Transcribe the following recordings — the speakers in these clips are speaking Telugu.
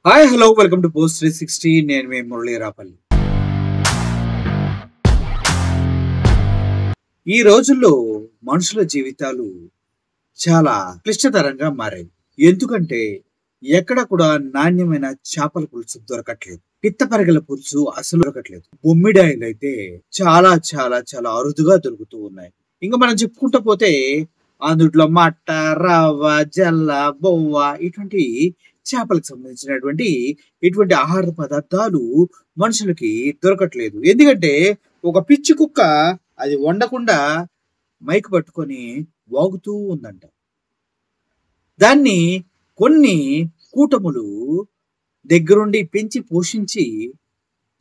Hi hello welcome to post 360. నేను మీ మురళీ రాపల్లి. ఈ రోజుల్లో మనుషుల జీవితాలు చాలా క్లిష్టతరంగా మారాయి. ఎందుకంటే ఎక్కడ కూడా నాణ్యమైన చేపల పులుసు దొరకట్లేదు. పిత్తపరగల పులుసు అసలు దొరకట్లేదు. బొమ్మిడాయిలు అయితే చాలా చాలా చాలా అరుదుగా దొరుకుతూ ఉన్నాయి. ఇంకా మనం చెప్పుకుంటూ పోతే అందుట్లో మట్ట, రవ్వ, జల్ల, బొవ్వ ఇటువంటి చేపలకు సంబంధించినటువంటి ఇటువంటి ఆహార పదార్థాలు మనుషులకి దొరకట్లేదు. ఎందుకంటే ఒక పిచ్చి కుక్క అది వండకుండా మైక్ పట్టుకొని వాగుతూ ఉందంట. దాన్ని కొన్ని కూటములు దగ్గరుండి పెంచి పోషించి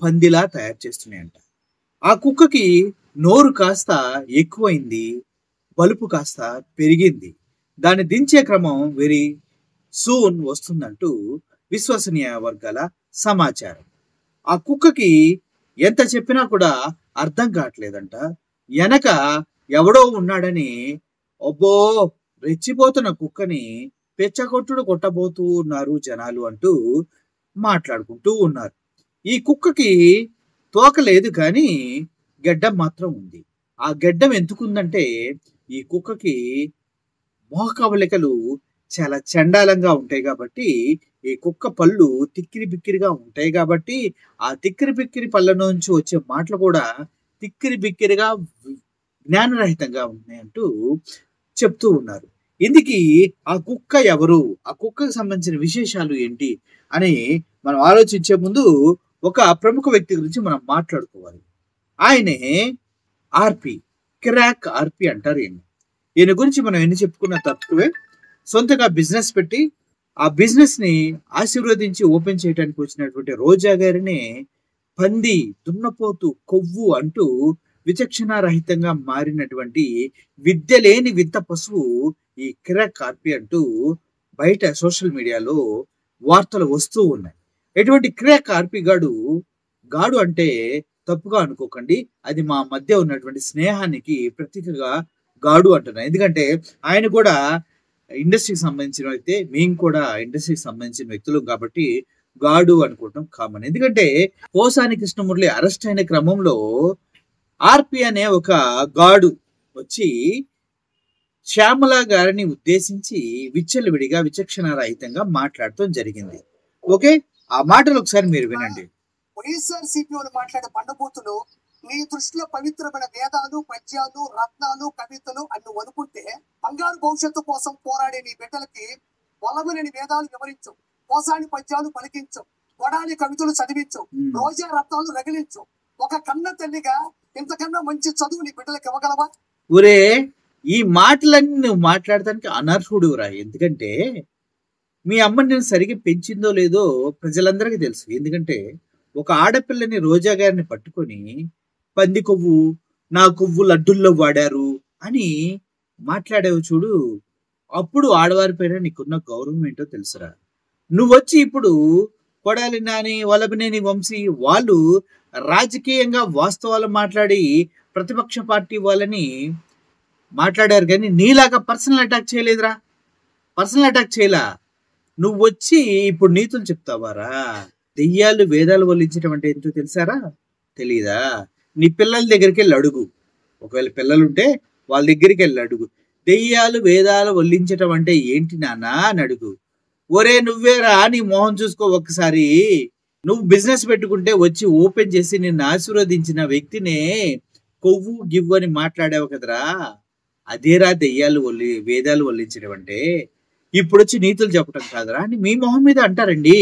పందిలా తయారు చేస్తున్నాయంట. ఆ కుక్కకి నోరు కాస్త ఎక్కువైంది, బలుపు కాస్త పెరిగింది. దాన్ని దించే క్రమం వెరీ సూన్ వస్తుందంటూ విశ్వసనీయ వర్గాల సమాచారం. ఆ కుక్కకి ఎంత చెప్పినా కూడా అర్థం కావట్లేదంట. వెనక ఎవడో ఉన్నాడని అబ్బో రెచ్చిపోతున్న కుక్కని పెచ్చగొట్టుడు కొట్టబోతూ ఉన్నారు జనాలు అంటూ మాట్లాడుకుంటూ ఉన్నారు. ఈ కుక్కకి తోక లేదు కానీ గెడ్డం మాత్రం ఉంది. ఆ గెడ్డం ఎందుకుందంటే ఈ కుక్కకి మోహకవళికలు చాలా చండాలంగా ఉంటాయి కాబట్టి, ఈ కుక్క పళ్ళు తిక్కిరి బిక్కిరిగా ఉంటాయి కాబట్టి, ఆ తిక్కిరి బిక్కిరి పళ్ళ నుంచి వచ్చే మాటలు కూడా తిక్కిరి బిక్కిరిగా జ్ఞానరహితంగా ఉన్నాయంటూ చెప్తూ ఉన్నారు. ఇందుకీ ఆ కుక్క ఎవరు, ఆ కుక్కకు సంబంధించిన విశేషాలు ఏంటి అని మనం ఆలోచించే ముందు ఒక ప్రముఖ వ్యక్తి గురించి మనం మాట్లాడుకోవాలి. ఆయనే ఆర్పి, కిరాక్ ఆర్పి అంటారు. ఈయన గురించి మనం ఎన్ని చెప్పుకున్న తక్కువే. సొంతగా బిజినెస్ పెట్టి ఆ బిజినెస్ ని ఆశీర్వదించి ఓపెన్ చేయడానికి వచ్చినటువంటి రోజా గారిని పంది, దున్నపోతు, కొవ్వు అంటూ విచక్షణారహితంగా మారినటువంటి విద్య లేని వింత పశువు ఈ కిరాక్ కార్పి అంటూ బయట సోషల్ మీడియాలో వార్తలు వస్తూ ఉన్నాయి. ఎటువంటి కిరాక్ కార్పి గాడు అంటే తప్పుగా అనుకోకండి, అది మా మధ్య ఉన్నటువంటి స్నేహానికి ప్రతీకగా గాడు అంటున్నాను. ఎందుకంటే ఆయన కూడా ఇండస్ట్రీకి సంబంధించిన వ్యక్తే, మేము కూడా ఇండస్ట్రీకి సంబంధించిన వ్యక్తులు కాబట్టి గాడు అనుకోవటం కామన్. ఎందుకంటే పోసాని కృష్ణమురళి అరెస్ట్ అయిన క్రమంలో ఆర్పి అనే ఒక గాడు వచ్చి శ్యామల గారిని ఉద్దేశించి విచ్చలవిడిగా విచక్షణారహితంగా మాట్లాడటం జరిగింది. ఓకే, ఆ మాటలు ఒకసారి మీరు వినండి. వైఎస్ఆర్సీపీ మాట్లాడే బండబూతులు నీ దృష్టిలో పవిత్రమైన వేదాలు, పద్యాలు, రత్నాలు, కవితలు అన్ని వదుకుంటే బంగారు భవిష్యత్తు కోసం పోరాడే నీ బిడ్డలకి వలవలేని వేదాలు వివరించు, పోసాని పద్యాలు పలికించు, కొడాలి కవితలు చదివించు, రోజా రత్నాలు రగిలించు. ఒక కన్న తల్లిగా ఇంతకన్నా మంచి చదువు నీ బిడ్డలకు ఇవ్వగలవా? ఊరే, ఈ మాటలన్నీ నువ్వు మాట్లాడటానికి అనర్హుడు రా. ఎందుకంటే మీ అమ్మ నేను సరిగ్గా పెంచిందో లేదో ప్రజలందరికీ తెలుసు. ఎందుకంటే ఒక ఆడపిల్లని రోజా గారిని పట్టుకొని పంది కొవ్వు, నా కొవ్వు లడ్డుల్లో వాడారు అని మాట్లాడేవు చూడు, అప్పుడు ఆడవారి పైన నీకున్న గౌరవం ఏంటో తెలుసురా. నువ్వొచ్చి ఇప్పుడు కొడాలి నాని, వల్లభనేని వంశీ వాళ్ళు రాజకీయంగా వాస్తవాలు మాట్లాడి ప్రతిపక్ష పార్టీ వాళ్ళని మాట్లాడారు కానీ నీలాగా పర్సనల్ అటాక్ చేయలేదురా. పర్సనల్ అటాక్ చేయలా. నువ్వు వచ్చి ఇప్పుడు నీతులు చెప్తావారా? దెయ్యాలు వేదాలు వల్లించడం అంటే ఏంటో తెలుసారా? తెలీదా? నీ పిల్లల దగ్గరికి వెళ్ళి అడుగు. ఒకవేళ పిల్లలుంటే వాళ్ళ దగ్గరికి వెళ్ళి అడుగు. దెయ్యాలు వేదాలు వల్లించటం అంటే ఏంటి నాన్నా అని అడుగు. ఒరే నువ్వేరా, నీ మొహం చూసుకో ఒక్కసారి. నువ్వు బిజినెస్ పెట్టుకుంటే వచ్చి ఓపెన్ చేసి నిన్ను ఆశీర్వదించిన వ్యక్తినే కొవ్వు గివ్వు అని మాట్లాడావు కదరా, అదేరా దెయ్యాలు వేదాలు వల్లించడం అంటే. ఇప్పుడు వచ్చి నీతులు చెప్పటం కాదరా అని మీ మొహం మీద అంటారండి.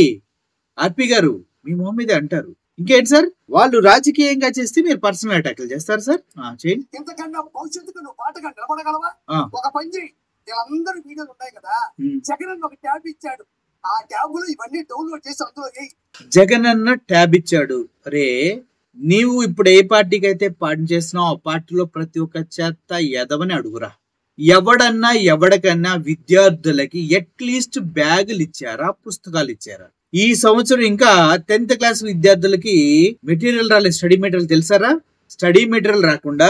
ఆర్పి గారు మీ మొహం మీద అంటారు. ఇంకేంటి సార్, వాళ్ళు రాజకీయంగా చేస్తే మీరు పర్సనల్ అటాక్లు చేస్తారు సార్. చేయండి. ఇంతకన్నా భవిష్యత్తుకు నువ్వు పాటగా నిలబడగలవా? ఒక పని, వీళ్ళందరూ వీడియోలు ఉన్నాయి కదా, జగన్ అన్న ఒక ట్యాబ్ ఇచ్చాడు, ఆ ట్యాబ్ లో ఇవన్నీ డౌన్లోడ్ చేసి అందులో జగన్ అన్న ట్యాబ్ ఇచ్చాడు. రే నీవు ఇప్పుడు ఏ పార్టీకి అయితే పార్టీ చేస్తున్నావు ఆ పార్టీలో ప్రతి ఒక్క చెత్త ఎదవని అడుగురా. ఎవడికన్నా విద్యార్థులకి అట్లీస్ట్ బ్యాగులు ఇచ్చారా, పుస్తకాలు ఇచ్చారా? ఈ సంవత్సరం ఇంకా 10th క్లాస్ విద్యార్థులకి మెటీరియల్ రాలేదు. స్టడీ మెటీరియల్ తెలుసారా? స్టడీ మెటీరియల్ రాకుండా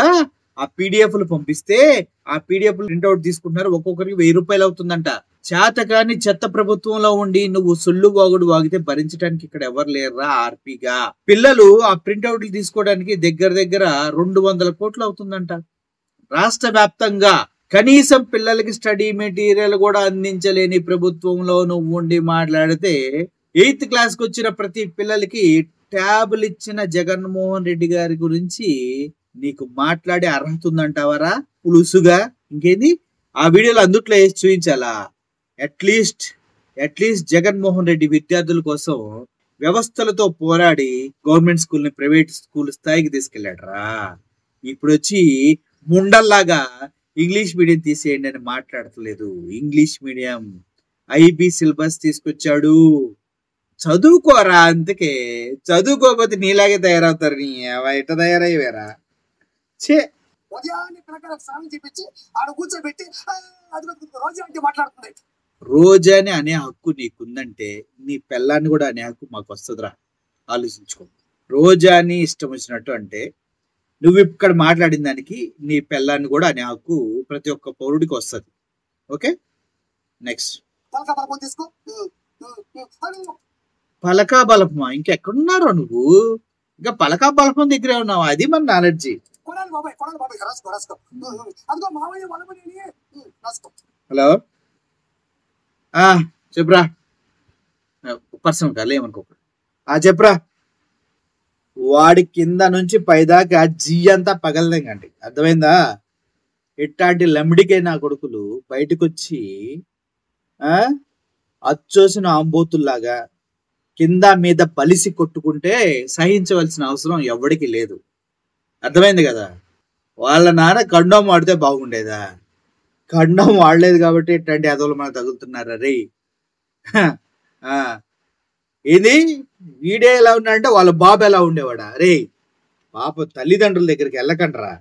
ఆ పీడిఎఫ్లు పంపిస్తే ఆ పీడిఎఫ్ ప్రింట్అవుట్ తీసుకుంటున్నారు, ఒక్కొక్కరికి 1000 రూపాయలు అవుతుందంట. చేతకాని చెత్త ప్రభుత్వంలో ఉండి నువ్వు సొల్లు వాగుడు వాగితే భరించడానికి ఇక్కడ ఎవరు లేరురా ఆర్పీగా. పిల్లలు ఆ ప్రింట్అవుట్లు తీసుకోవడానికి దగ్గర దగ్గర 200 కోట్లు అవుతుందంట. రాష్ట్ర వ్యాప్తంగా కనీసం పిల్లలకి స్టడీ మెటీరియల్ కూడా అందించలేని ప్రభుత్వంలో నువ్వు ఉండి మాట్లాడితే 8th క్లాస్కి వచ్చిన ప్రతి పిల్లలకి ట్యాబులు ఇచ్చిన జగన్మోహన్ రెడ్డి గారి గురించి నీకు మాట్లాడే అర్హత ఉందంటావరా పులుసుగా? ఇంకేంది ఆ వీడియోలో అందుట్లో వేసి చూపించాలా? అట్లీస్ట్ జగన్మోహన్ రెడ్డి విద్యార్థుల కోసం వ్యవస్థలతో పోరాడి గవర్నమెంట్ స్కూల్ని ప్రైవేట్ స్కూల్ స్థాయికి తీసుకెళ్ళాడరా. ఇప్పుడు వచ్చి ముండల్లాగా ఇంగ్లీష్ మీడియం తీసేయండి అని మాట్లాడట్లేదు. ఇంగ్లీష్ మీడియం ఐబీ సిలబస్ తీసుకొచ్చాడు. చదువుకోరా, అందుకే చదువుకోకపోతే నీలాగే తయారవుతారు. నీ ఎట్ట తయారయ్యేవేరా చే. ఉదయాన్నే పిల్లకాయలకు స్నానం చేపించి ఆడ కూర్చోబెట్టి రోజు అంటే మాట్లాడుతుంది. రోజాని అనే హక్కు నీకుందంటే నీ పిల్లాన్ని కూడా అనే హక్కు మాకు వస్తుందిరా. ఆలోచించుకో. రోజాని ఇష్టం వచ్చినట్టు అంటే నువ్వు ఇక్కడ మాట్లాడిన దానికి నీ పిల్లాన్ని కూడా అనే హక్కు ప్రతి ఒక్క పౌరుడికి వస్తుంది. Okay, next. తీసుకో. పలకా బలపమా? ఇంకెక్కడున్నారో నువ్వు? ఇంకా పలకా బలపం దగ్గరే ఉన్నావు. అది మన నాలెడ్జి. హలో, చెప్పురా. పర్సనల్ కాదు, ఏమనుకో. చెప్పురా. వాడి కింద నుంచి పైదాకా జీ అంతా పగలదేంగండి, అర్థమైందా? ఇట్లాంటి లమిడికే నా కొడుకులు బయటకు వచ్చి అచ్చోసిన ఆంబోతుల్లాగా కింద మీద బలిసి కొట్టుకుంటే సహించవలసిన అవసరం ఎవడికి లేదు. అర్థమైంది కదా? వాళ్ళ నాన్న కండం వాడితే బాగుండేదా? కండం వాడలేదు కాబట్టి ఇట్లాంటి అదవులు మనకు తగులుతున్నారా రే. ఇది వీడే ఎలా ఉన్నాడంటే వాళ్ళ బాబు ఎలా ఉండేవాడా రే. పాప తల్లిదండ్రుల దగ్గరికి వెళ్ళకండిరా,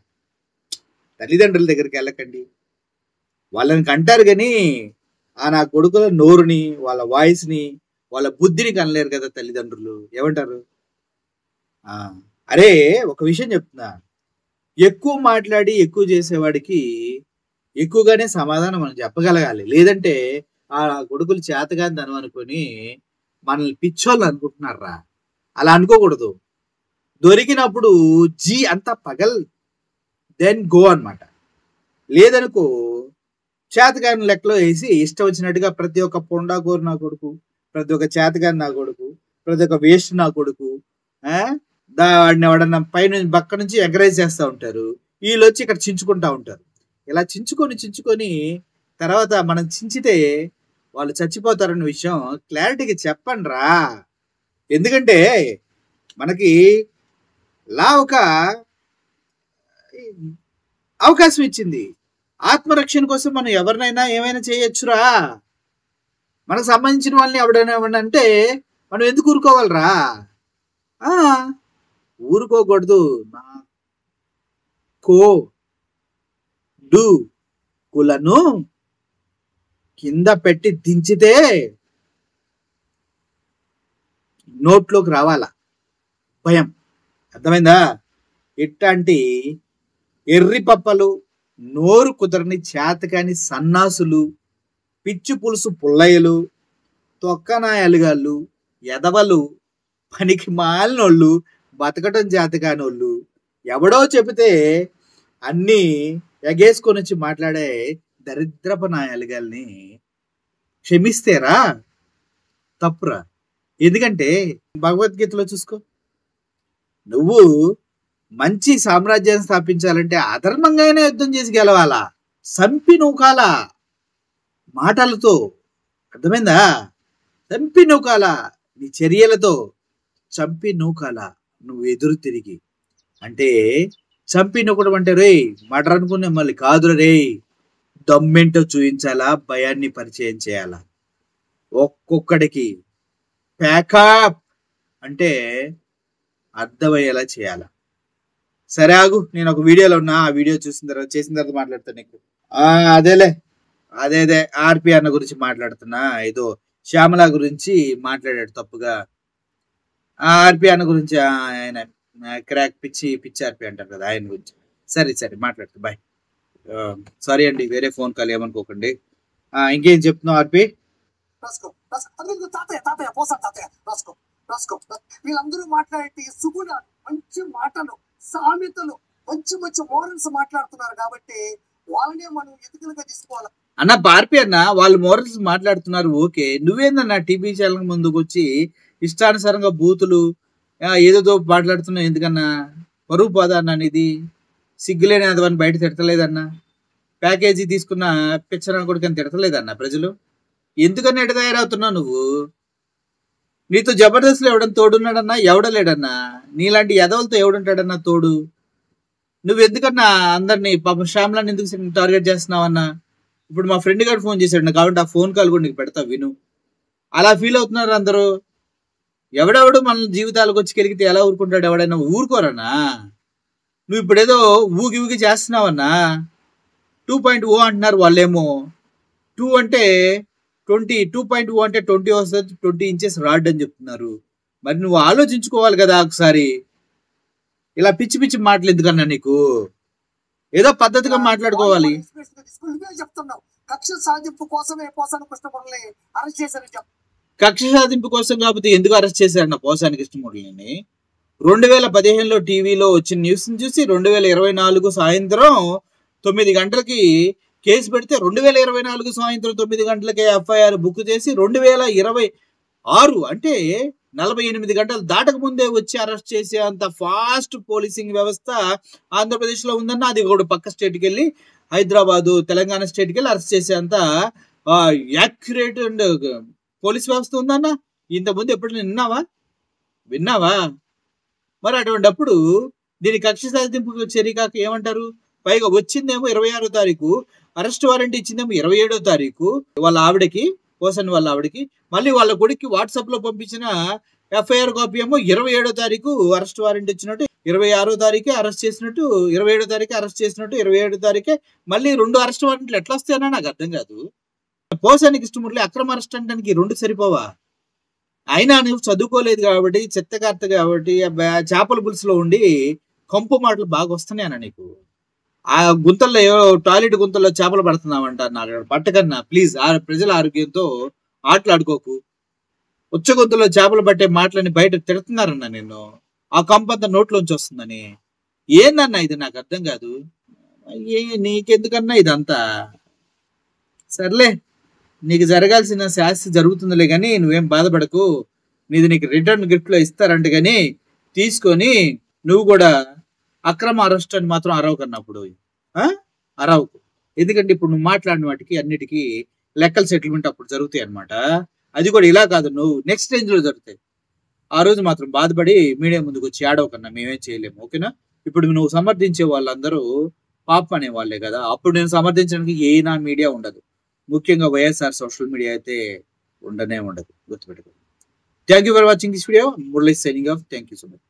తల్లిదండ్రుల దగ్గరికి వెళ్ళకండి. వాళ్ళని కంటారు కానీ నా కొడుకుల నోరుని, వాళ్ళ వాయిస్ని, వాళ్ళ బుద్ధిని కనలేరు కదా తల్లిదండ్రులు. ఏమంటారు? అరే ఒక విషయం చెప్తున్నా, ఎక్కువ మాట్లాడి ఎక్కువ చేసేవాడికి ఎక్కువగానే సమాధానం మనం చెప్పగలగాలి. లేదంటే ఆ కొడుకులు చేతగాని తను అనుకొని మనల్ని పిచ్చోళ్ళు అనుకుంటున్నారా. అలా అనుకోకూడదు. దొరికినప్పుడు జీ అంతా పగల్ దెన్ గో అన్నమాట. లేదనుకో చేతగాని లెక్కలో వేసి ఇష్టం వచ్చినట్టుగా ప్రతి ఒక్క పొండాకోరు నా కొడుకు, ప్రతి ఒక్క చేతగాని నా కొడుకు, ప్రతి ఒక్క వేస్ట్ నా కొడుకు, వాడిని ఎవడన్నా పైనుంచి బక్క నుంచి ఎంకరేజ్ చేస్తూ ఉంటారు. వీళ్ళు వచ్చి ఇక్కడ చించుకుంటా ఉంటారు. ఇలా చించుకొని తర్వాత మనం చించితే వాళ్ళు చచ్చిపోతారన్న విషయం క్లారిటీగా చెప్పండి రా. ఎందుకంటే మనకి ఒక అవకాశం ఇచ్చింది. ఆత్మరక్షణ కోసం మనం ఎవరినైనా ఏమైనా చేయొచ్చురా. మనకు సంబంధించిన వాళ్ళని ఎవడైనా అంటే మనం ఎందుకు ఊరుకోవాలరా? ఊరుకోకూడదు. కులను కింద పెట్టి దించితే నోట్లోకి రావాలా భయం. అర్థమైందా? ఇట్లాంటి ఎర్రి పప్పలు, నోరు కుదరని చేతకాని సన్నాసులు, పిచ్చి పులుసు పుల్లయ్యలు, తొక్కనాయలుగాళ్ళు, ఎదవలు, పనికి మాలినోళ్ళు, బతకటం చేతకానోళ్ళు, ఎవడో చెబితే అన్నీ ఎగేసుకొని వచ్చి మాట్లాడే దరిద్రపు నాయలుగాల్ని క్షమిస్తేరా తప్పురా. ఎందుకంటే భగవద్గీతలో చూసుకో, నువ్వు మంచి సామ్రాజ్యాన్ని స్థాపించాలంటే అధర్మంగానే యుద్ధం చేసి గెలవాలా. సంపి నూకాల మాటలతో. అర్థమైందా? చంపి నూకాల నీ చర్యలతో. చంపి నూకాల నువ్వు ఎదురు తిరిగి. అంటే చంపి నూకడం అంటే రే మటర్ అనుకునే మళ్ళీ కాదురా రే. దమ్మెంటో చూపించాలా, భయాన్ని పరిచయం చేయాలా. ఒక్కొక్కడికి ప్యాకప్ అంటే అర్థమయ్యేలా చేయాలా. సరే ఆగు, నేను ఒక వీడియోలో ఉన్నా. ఆ వీడియో చేసిన తర్వాత మాట్లాడతాను నీకు. అదే ఆర్పి అన్న గురించి మాట్లాడుతున్నా. ఏదో శ్యామల గురించి మాట్లాడాడు తప్పుగా. ఆర్పి అన్న గురించి ఆయన క్రాక్ పిచ్చి ఆర్పి అంటారు కదా, ఆయన గురించి. సరే సరే మాట్లాడుతూ బాయ్. సారీ అండి, వేరే ఫోన్ కాల్ ఏమనుకోకండి. ఇంకేం చెప్తున్నావు ఆర్పి? రాసుకో రాసుకో. అదిగో తాతయ్య తాతయ్య పోసాను తాతయ్య, రాసుకో రాసుకో. వీళ్ళందరూ మాట్లాడే సుగుణాలు, మంచి మాటలు, సామెతలు, మంచి మంచి మోరల్స్ మాట్లాడుతున్నారు కాబట్టి వాళ్ళనే మనం ఎదుగులుగా తీసుకోవాలి. అన్న బార్పి అన్న, వాళ్ళు మోరల్స్ మాట్లాడుతున్నారు ఓకే, నువ్వేందన్నా టీవీ ఛానల్ ముందుకు వచ్చి ఇష్టానుసారంగా బూతులు ఏదేదో మాట్లాడుతున్నావు ఎందుకన్నా? పరువు పోదా అన్న నీది? సిగ్గులేని అదవని బయట తిడతలేదన్నా? ప్యాకేజీ తీసుకున్న పిచ్చన కొడుకని తిడతలేదన్నా ప్రజలు? ఎందుకన్నా ఎట తయారవుతున్నావు నువ్వు? నీతో జబర్దస్త్లో ఎవడన్నా తోడున్నాడన్నా? ఎవడలేడన్నా? నీలాంటి ఎదవలతో ఎవడుంటాడన్నా తోడు? నువ్వు ఎందుకన్నా అందరినీ పాపం శ్యామ్లాన్ని ఎందుకు టార్గెట్ చేస్తున్నావన్నా? ఇప్పుడు మా ఫ్రెండ్ గారు ఫోన్ చేశాడు నాకు, కాబట్టి ఆ ఫోన్ కాల్ కూడా నీకు పెడతా విను. అలా ఫీల్ అవుతున్నారు అందరూ. ఎవడెవడు మన జీవితాలకు వచ్చి కెలిగితే ఎలా ఊరుకుంటాడు? ఎవడైనా ఊరుకోరన్నా? నువ్వు ఇప్పుడేదో ఊగి ఊగి చేస్తున్నావన్నా. 2.0 అంటున్నారు వాళ్ళేమో. 2 అంటే 20, 2.0 అంటే 20 వస్తుంది, 20 ఇంచెస్ రాడ్ అని చెప్తున్నారు. మరి నువ్వు ఆలోచించుకోవాలి కదా ఒకసారి. ఇలా పిచ్చి పిచ్చి మాటలు ఎందుకన్నా నీకు? ఏదో పద్ధతిగా మాట్లాడుకోవాలి. చెప్తున్నావు కక్ష సాధింపు కోసమే పోసాని కృష్ణమురళిని అరెస్ట్ చేశారని చెప్పు. కక్ష సాధింపు కోసం కాకపోతే ఎందుకు అరెస్ట్ చేశారన్న పోసాని కృష్ణమురళిని? 2015లో టీవీలో వచ్చిన న్యూస్ చూసి 2024 సాయంత్రం 9 గంటలకి కేసు పెడితే 2024 సాయంత్రం 9 గంటలకే ఎఫ్ఐఆర్ బుక్ చేసి 2026 అంటే 48 గంటలు దాటక ముందే వచ్చి అరెస్ట్ చేసే అంత ఫాస్ట్ పోలీసింగ్ వ్యవస్థ ఆంధ్రప్రదేశ్లో ఉందన్న. అది కూడా పక్క స్టేట్కి వెళ్ళి హైదరాబాదు, తెలంగాణ స్టేట్కి వెళ్ళి అరెస్ట్ చేసే అంత యాక్యురేట్ అండ్ పోలీస్ వ్యవస్థ ఉందన్న. ఇంతకుముందు ఎప్పుడు విన్నావా? మరి అటువంటిప్పుడు దీని కక్ష సాధింపు చర్య కాక ఏమంటారు? పైగా వచ్చిందేమో 26వ తారీఖు, అరెస్ట్ వారెంట్ ఇచ్చిందేమో 27వ తారీఖు వాళ్ళ ఆవిడకి, పోసన్ వాళ్ళ ఆవిడకి. మళ్ళీ వాళ్ళ కొడుక్కి వాట్సాప్ లో పంపించిన ఎఫ్ఐఆర్ కాపీ ఏమో 27వ తారీఖు అరెస్ట్ వారెంట్ ఇచ్చినట్టు, 26వ తారీఖే అరెస్ట్ చేసినట్టు, 27వ తారీఖే అరెస్ట్ చేసినట్టు, 27వ తారీఖే మళ్ళీ 2 అరెస్ట్ వారెంట్లు ఎట్లా వస్తాయన్నా నాకు అర్థం కాదు. పోసాని కృష్ణమురళి అక్రమ అరెస్ట్ అనడానికి 2 సరిపోవా? అయినా నువ్వు చదువుకోలేదు కాబట్టి, చెత్తకార్త కాబట్టి, చేపల పులుసులో ఉండి కంపు మాటలు బాగా వస్తున్నాయి అన్న నీకు. ఆ గుంతల్లో టాయిలెట్ గుంతల్లో చేపలు పడుతున్నావంట. నాకు పట్టకన్నా ప్లీజ్, ప్రజల ఆరోగ్యంతో ఆటలాడుకోకు. ఉచ్చ గుంతలో చేపలు పట్టే మాటలని బయట తిడుతున్నారన్న నిన్ను. ఆ కంపంతా నోట్లోంచి వస్తుందని. ఏందన్నా ఇది? నాకు అర్థం కాదు. నీకెందుకన్నా ఇదంతా? సర్లే, నీకు జరగాల్సిన శాస్తి జరుగుతుందిలే కానీ నువ్వేం బాధపడకు. నీకు రిటర్న్ గిఫ్ట్ లో ఇస్తారంట కానీ తీసుకొని నువ్వు కూడా అక్రమ అరెస్ట్ అని మాత్రం అరవకన్నప్పుడు అరవకు. ఎందుకంటే ఇప్పుడు నువ్వు మాట్లాడిన వాటికి అన్నిటికీ లెక్కల సెటిల్మెంట్ అప్పుడు జరుగుతాయి అనమాట. అది కూడా ఇలా కాదు, నువ్వు నెక్స్ట్ రేంజ్ లో జరుగుతాయి. ఆ రోజు మాత్రం బాధపడి మీడియా ముందుకు వచ్చి ఆడవకన్నా, మేమేం చేయలేము ఓకేనా? ఇప్పుడు నువ్వు సమర్థించే వాళ్ళందరూ పాప అనే వాళ్ళే కదా. అప్పుడు నేను సమర్థించడానికి ఏనా మీడియా ఉండదు, ముఖ్యంగా వైఎస్ఆర్ సోషల్ మీడియా అయితే ఉండనే ఉండదు, గుర్తుపెట్టుకో. Thank you for watching this video. Murali signing off. Thank you so much.